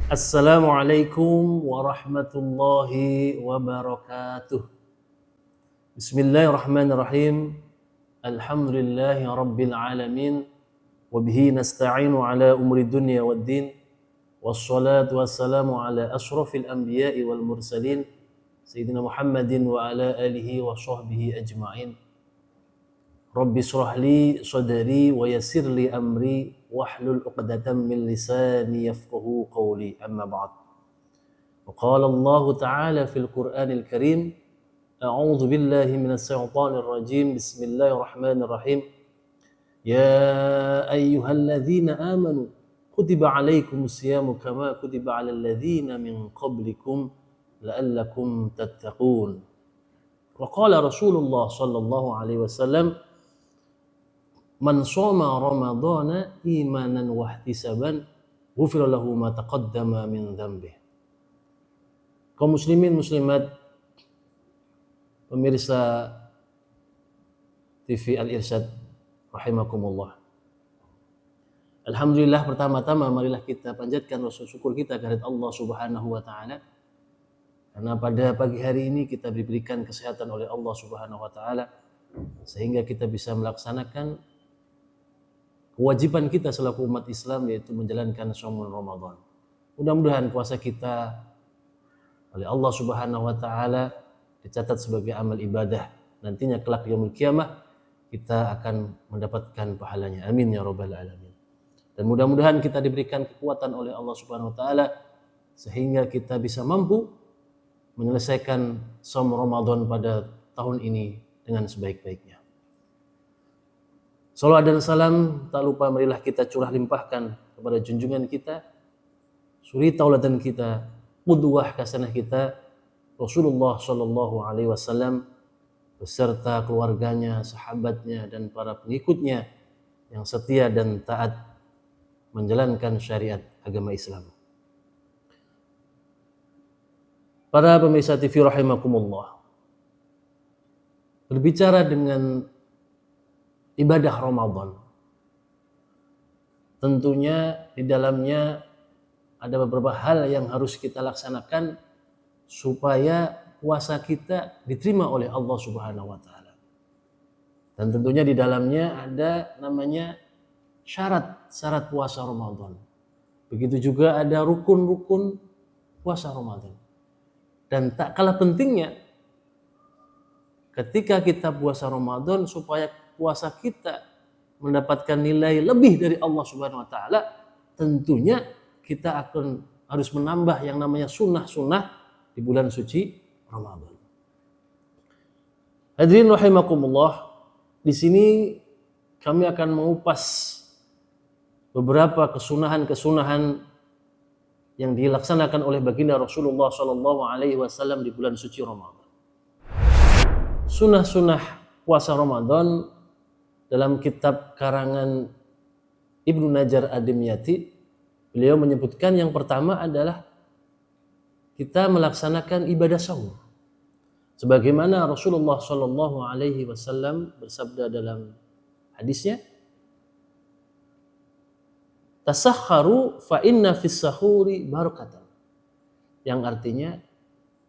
Assalamualaikum warahmatullahi wabarakatuh. Bismillahirrahmanirrahim. Alhamdulillahi rabbil alamin. Wabihi nasta'inu ala umri dunya waddin. Wassalatu wassalamu ala ashrafil anbiya'i wal mursalin. Sayyidina Muhammadin wa ala alihi wa sahbihi ajma'in. Rabbi shrah li sadri wa yassir li amri wahlul 'uqdatam min lisani yafqahu qawli, amma ba'd. Wa qala Allah ta'ala fil Qur'anil Karim, a'udzu billahi minas syaitonir rajim. Bismillahirrahmanirrahim. Ya ayyuhalladzina amanu kutiba 'alaikumus syamu kama kutiba 'alal ladzina min qablikum la'allakum tattaqun. Wa qala Rasulullah sallallahu alaihi wasallam, man shoma ramadhana imanan wa ihtisaban ghufira lahu ma taqaddama min dzambih. Kaum muslimin muslimat, pemirsa TV Al-Irsyad rahimakumullah. Alhamdulillah, pertama-tama marilah kita panjatkan rasa syukur kita kehadirat Allah Subhanahu wa taala, karena pada pagi hari ini kita diberikan kesehatan oleh Allah Subhanahu wa taala sehingga kita bisa melaksanakan kewajiban kita selaku umat Islam, yaitu menjalankan shaumul Ramadan. Mudah-mudahan puasa kita oleh Allah Subhanahu wa taala dicatat sebagai amal ibadah. Nantinya kelak yaumul qiyamah kita akan mendapatkan pahalanya. Amin ya rabbal alamin. Dan mudah-mudahan kita diberikan kekuatan oleh Allah Subhanahu wa taala sehingga kita bisa mampu menyelesaikan shaum Ramadan pada tahun ini dengan sebaik-baiknya. Salawat dan salam tak lupa marilah kita curah limpahkan kepada junjungan kita, suri tauladan kita, qudwah hasanah kita, Rasulullah sallallahu alaihi wasallam beserta keluarganya, sahabatnya dan para pengikutnya yang setia dan taat menjalankan syariat agama Islam. Para pemirsa TV rahimakumullah, berbicara dengan ibadah Ramadan, tentunya di dalamnya ada beberapa hal yang harus kita laksanakan supaya puasa kita diterima oleh Allah Subhanahu wa taala. Dan tentunya di dalamnya ada namanya syarat-syarat puasa Ramadan. Begitu juga ada rukun-rukun puasa Ramadan. Dan tak kalah pentingnya ketika kita puasa Ramadan, supaya puasa kita mendapatkan nilai lebih dari Allah Subhanahu wa taala, tentunya kita akan harus menambah yang namanya sunnah-sunnah di bulan suci Ramadan. Hadirin rahimakumullah, di sini kami akan mengupas beberapa kesunahan-kesunahan yang dilaksanakan oleh baginda Rasulullah sallallahu alaihi wasallam di bulan suci Ramadan. Sunnah-sunnah puasa Ramadan dalam kitab karangan Ibnu Najjar Ad-Dimyati, beliau menyebutkan yang pertama adalah kita melaksanakan ibadah sahur. Sebagaimana Rasulullah sallallahu alaihi wasallam bersabda dalam hadisnya, tasahharu fa inna fis sahuri barakatan. Yang artinya,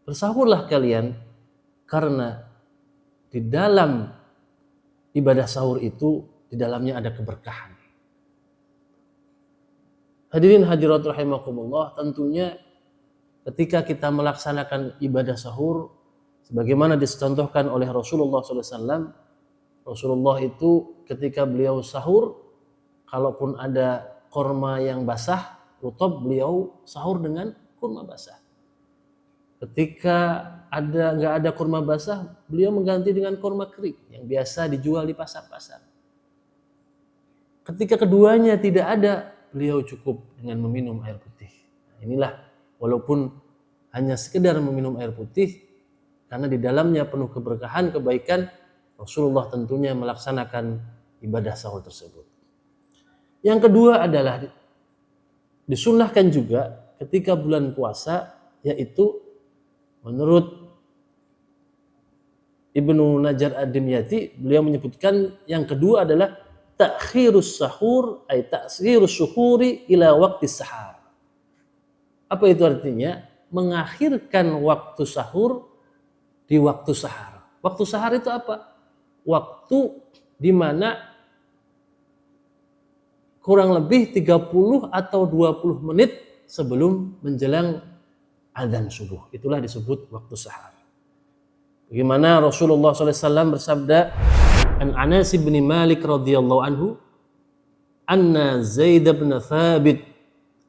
bersahurlah kalian karena di dalam ibadah sahur itu di dalamnya ada keberkahan. Hadirin hadirat rahimakumullah, tentunya ketika kita melaksanakan ibadah sahur sebagaimana dicontohkan oleh Rasulullah SAW, Rasulullah itu ketika beliau sahur, kalaupun ada kurma yang basah, rutab, beliau sahur dengan kurma basah. Ketika nggak ada kurma basah, beliau mengganti dengan kurma kering yang biasa dijual di pasar-pasar. Ketika keduanya tidak ada, beliau cukup dengan meminum air putih. Inilah, walaupun hanya sekedar meminum air putih, karena di dalamnya penuh keberkahan, kebaikan, Rasulullah tentunya melaksanakan ibadah sahur tersebut. Yang kedua adalah disunnahkan juga ketika bulan puasa, yaitu menurut Ibnu Najjar Ad-Dimyati, beliau menyebutkan yang kedua adalah ta'khirus sahur, ay ta'khirus suhuri ila waqtis sahar. Apa itu artinya? Mengakhirkan waktu sahur di waktu sahar. Waktu sahar itu apa? Waktu di mana kurang lebih 30 atau 20 menit sebelum menjelang adzan subuh. Itulah disebut waktu sahar. Bagaimana Rasulullah SAW bersabda, An Anas bin Malik radhiyallahu anhu, anna Zaid bin Thabit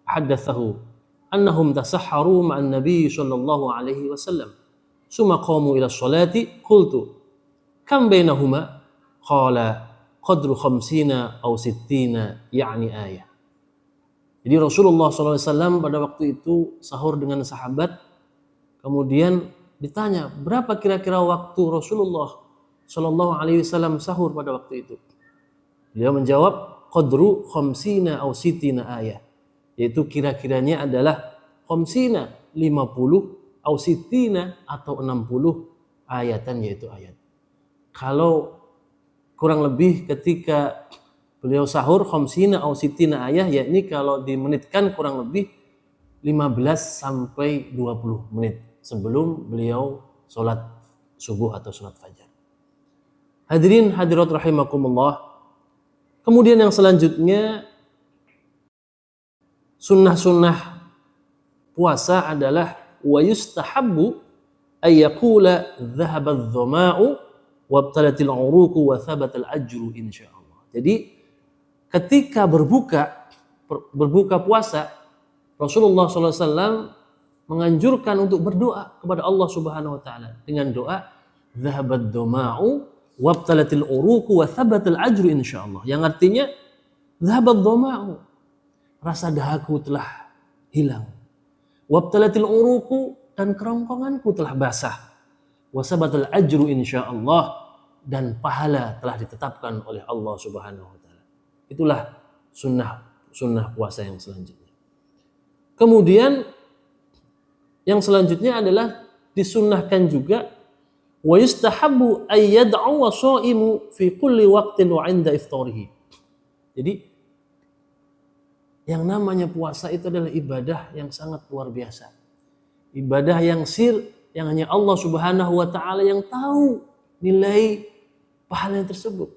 haddathahu annahum tasahharu ma'an Nabi sallallahu alaihi wasallam. Summa qamu ila sholati, qultu kam bainahuma? Qala qadru khamsina aw sittina, ya'ni ayah. Jadi Rasulullah SAW pada waktu itu sahur dengan sahabat, kemudian ditanya, berapa kira-kira waktu Rasulullah Shallallahu Alaihi Wasallam sahur pada waktu itu? Beliau menjawab, qadru khamsina aw sittina ayah, yaitu kira-kiranya adalah khamsina 50 aw sittina atau 60 ayatan, yaitu ayat. Kalau kurang lebih ketika beliau sahur khamsina aw sittina ayah, yakni kalau dimenitkan kurang lebih 15 sampai 20 menit sebelum beliau sholat subuh atau sholat fajar. Hadirin hadirat rahimakumullah. Kemudian yang selanjutnya, sunnah-sunnah puasa adalah wa yustahabbu ay yaqula dhahaba adh-dhama'u wabtalatil 'uruqu wa thabatal ajru insyaallah. Jadi ketika berbuka puasa, Rasulullah SAW menganjurkan untuk berdoa kepada Allah Subhanahu wa taala dengan doa dhahabad dhama'u wabtalatil uruqu wa thabatal ajru insyaallah, yang artinya dhahabad dhama'u, rasa dahaku telah hilang, wabtalatil uruqu, dan kerongkonganku telah basah, wa thabatal ajru insyaallah, dan pahala telah ditetapkan oleh Allah Subhanahu wa taala. Itulah sunnah puasa yang selanjutnya. Kemudian yang selanjutnya adalah disunnahkan juga wa yustahabbu ay yad'u shaimu fi kulli waqtin wa 'inda iftarihi. Jadi yang namanya puasa itu adalah ibadah yang sangat luar biasa. Ibadah yang yang hanya Allah Subhanahu wa taala yang tahu nilai pahala yang tersebut.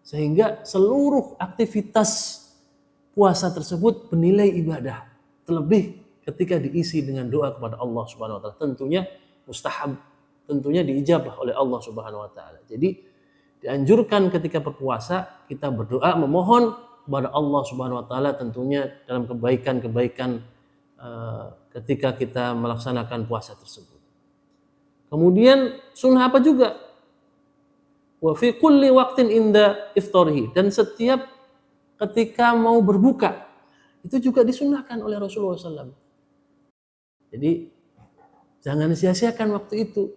Sehingga seluruh aktivitas puasa tersebut bernilai ibadah. Terlebih ketika diisi dengan doa kepada Allah Subhanahu wa taala, tentunya mustahab, tentunya diijabah oleh Allah Subhanahu wa taala. Jadi dianjurkan ketika berpuasa kita berdoa memohon kepada Allah Subhanahu wa taala, tentunya dalam kebaikan-kebaikan ketika kita melaksanakan puasa tersebut. Kemudian sunnah apa juga? Wa fi kulli waqtin inda iftarihi, dan setiap ketika mau berbuka itu juga disunnahkan oleh Rasulullah SAW. Jadi jangan sia-siakan waktu itu,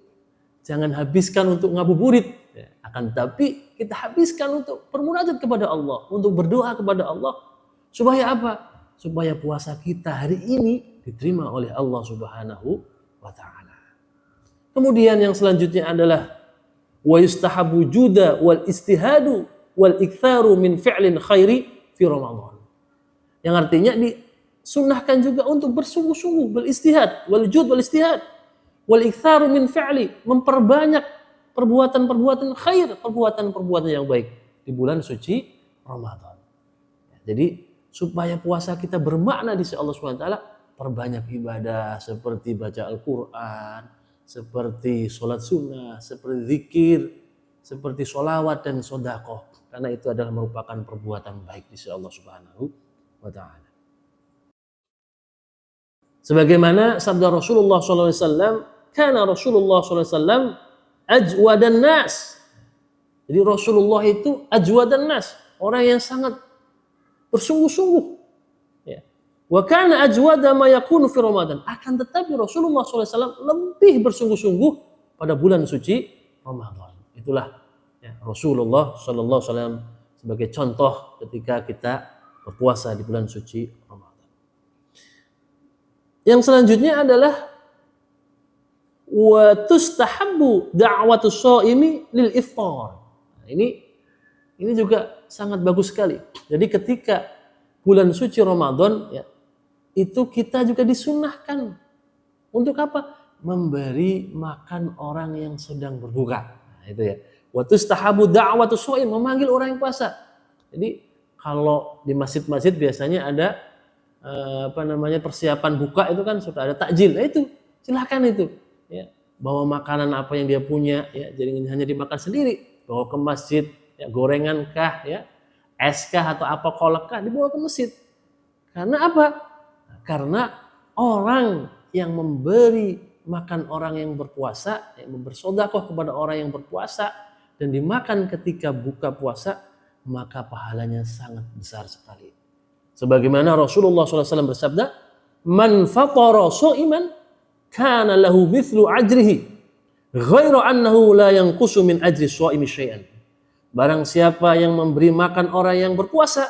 jangan habiskan untuk ngabuburit, akan tetapi kita habiskan untuk bermunajat kepada Allah, untuk berdoa kepada Allah, supaya apa? Supaya puasa kita hari ini diterima oleh Allah Subhanahu wa taala. Kemudian yang selanjutnya adalah wa yustahabu juda wal istihadu wal iktharu min fi'lin khairi fi Ramadan. Yang artinya disunnahkan juga untuk bersungguh-sungguh beristihad, wal jud wal istihad wal iktharu min fi'li, memperbanyak perbuatan-perbuatan khair, perbuatan-perbuatan yang baik di bulan suci Ramadan. Jadi supaya puasa kita bermakna di sisi Allah Subhanahu wa taala, perbanyak ibadah seperti baca Al-Qur'an, seperti sholat sunnah, seperti zikir, seperti sholawat dan sedekah, karena itu adalah merupakan perbuatan baik di sisi Allah Subhanahu wa ta'ala. Sebagaimana sabda Rasulullah SAW, karena Rasulullah SAW ajwadan nas. Jadi Rasulullah itu ajwadan nas, orang yang sangat bersungguh-sungguh. Ya. Wa kana ajwada ma yakunu fi Ramadan. Akan tetapi Rasulullah SAW lebih bersungguh-sungguh pada bulan suci Ramadan. Itulah ya, Rasulullah SAW sebagai contoh ketika kita berpuasa di bulan suci Ramadan. Yang selanjutnya adalah wa tustahabbu da'watus shaimi lil iftar. Nah, ini juga sangat bagus sekali. Jadi ketika bulan suci Ramadan ya, itu kita juga disunnahkan. Untuk apa? Memberi makan orang yang sedang berbuka. Nah, itu ya. Wa tustahabu da'watu shaim, memanggil orang yang puasa. Jadi kalau di masjid-masjid biasanya ada persiapan buka itu kan sudah ada takjil. Nah, itu silahkan itu. Ya, bawa makanan apa yang dia punya, ya, jadi hanya dimakan sendiri. Bawa ke masjid, ya, gorengan kah, ya, es kah atau apa kolak kah, dibawa ke masjid. Karena apa? Karena orang yang memberi makan orang yang berpuasa, yang bersedekah kepada orang yang berpuasa dan dimakan ketika buka puasa, maka pahalanya sangat besar sekali. Sebagaimana Rasulullah SAW bersabda, "Man fatara sha'iman kana lahu mithlu ajrihi, ghairu annahu la yanqusu min ajri shaimi syai'an." Barang siapa yang memberi makan orang yang berpuasa,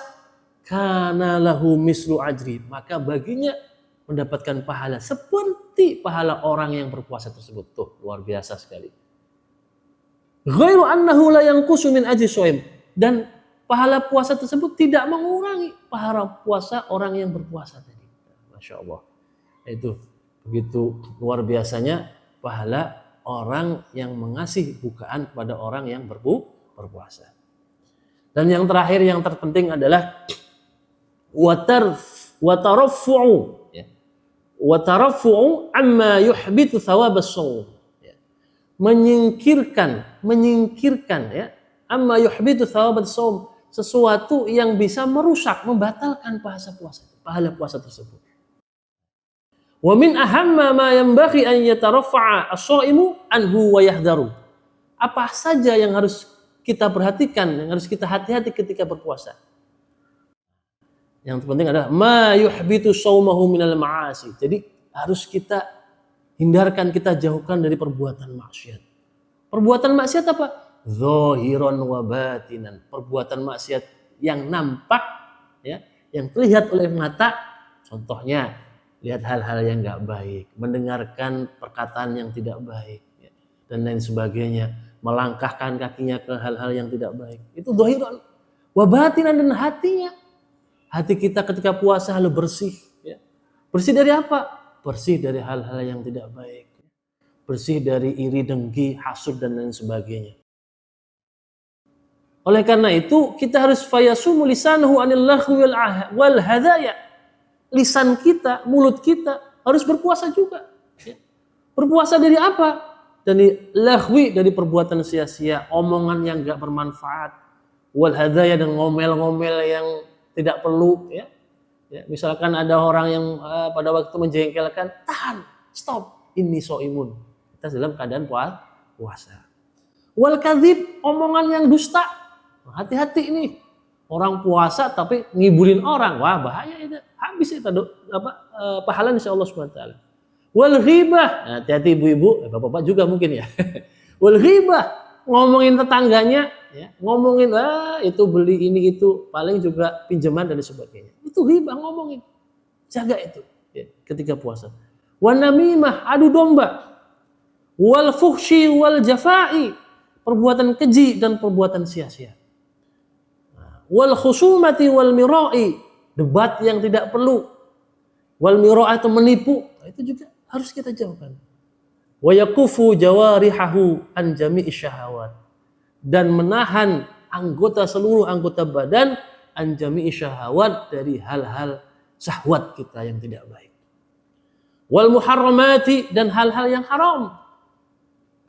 kana lahu mislu ajri, maka baginya mendapatkan pahala seperti pahala orang yang berpuasa tersebut. Tuh, luar biasa sekali. Ghairu annahu la yanqusu min ajri shaim, dan pahala puasa tersebut tidak mengurangi pahala puasa orang yang berpuasa tadi. Masya Allah. Itu begitu luar biasanya pahala orang yang mengasih bukaan kepada orang yang berpuasa. Dan yang terakhir, yang terpenting adalah watarafu'u amma yuhbitu thawabas shaum. Menyingkirkan ya, amma yuhbitu thawabas shaum, sesuatu yang bisa merusak, membatalkan pahala puasa tersebut. Wa min ahamma ma yanbaghi an yataraffa'a as-shaimu anhu wa yahdharu. Apa saja yang harus kita perhatikan, yang harus kita hati-hati ketika berpuasa? Yang terpenting adalah ma yuhbitu shaumahu minal ma'asi. Jadi harus kita hindarkan, kita jauhkan dari perbuatan maksiat. Perbuatan maksiat apa? Zahiran wa batinan. Perbuatan maksiat yang nampak, ya, yang terlihat oleh mata. Contohnya, lihat hal-hal yang enggak baik, mendengarkan perkataan yang tidak baik, ya, dan lain sebagainya, melangkahkan kakinya ke hal-hal yang tidak baik. Itu zahiran wa batinan, dan hatinya. Hati kita ketika puasa harus bersih, ya. Bersih dari apa? Bersih dari hal-hal yang tidak baik. Bersih dari iri, dengki, hasud, dan lain sebagainya. Oleh karena itu, kita harus fayasumu lisanahu anil lahwi wal hadaya. Lisan kita, mulut kita harus berpuasa juga. Ya. Berpuasa dari apa? Dari lahwi, dari perbuatan sia-sia, omongan yang enggak bermanfaat. Wal hadaya, dan ngomel-ngomel yang tidak perlu, ya. Ya, misalkan ada orang yang pada waktu menjengkelkan, tahan, stop, ini so'imun. Kita dalam keadaan puasa. Wal kadzib, omongan yang dusta. Hati-hati ini. Orang puasa tapi ngibulin orang, wah bahaya itu. Habis itu pahala insyaallah Subhanahu wa taala. Wal ghibah, nah, hati-hati ibu-ibu, bapak-bapak juga mungkin ya. Wal ghibah, ngomongin tetangganya, ya, ngomongin itu beli ini itu, paling juga pinjaman dan sebagainya. Itu ghibah, ngomongin. Jaga itu, ya, ketika puasa. Wan namimah, adu domba. Wal fuhsyi wal jafai, perbuatan keji dan perbuatan sia-sia. Wal khusumati wal mirai, debat yang tidak perlu. Wal mirai, atau menipu, itu juga harus kita jauhkan. Wa yakufu jawarihahu an jami'i syahawat, dan menahan seluruh anggota badan an jami'i syahawat, dari hal-hal syahwat kita yang tidak baik. Wal muharramati, dan hal-hal yang haram.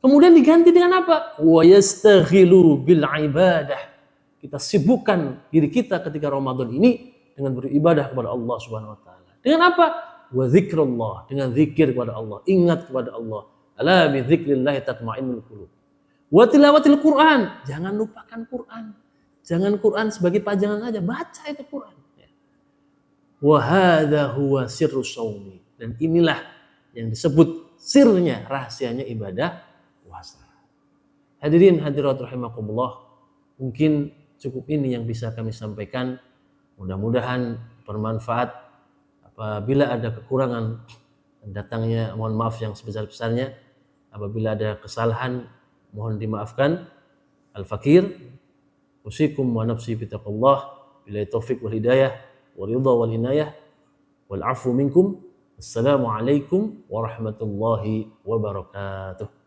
Kemudian diganti dengan apa? Wa yastaghilu bil ibadah. Kita sibukkan diri kita ketika Ramadan ini dengan beribadah kepada Allah Subhanahu wa taala. Dengan apa? Wa zikrullah, dengan zikir kepada Allah, ingat kepada Allah. Ala bi dzikrillah tatma'innul qulub. Wa tilawatil Quran, jangan lupakan Quran. Jangan Quran sebagai pajangan saja, baca itu Quran. Wa hadza huwa sirrus shaumi, dan inilah yang disebut sirnya, rahasianya ibadah puasa. Hadirin hadirat rahimakumullah, mungkin cukup ini yang bisa kami sampaikan. Mudah-mudahan bermanfaat. Apabila ada kekurangan, datangnya mohon maaf yang sebesar-besarnya. Apabila ada kesalahan, mohon dimaafkan. Al-Fakir, usikum wa nafsi bitaqullah, billahi taufiq wal hidayah, wa ridha wal inayah. wal 'afwu minkum. Assalamualaikum warahmatullahi wabarakatuh.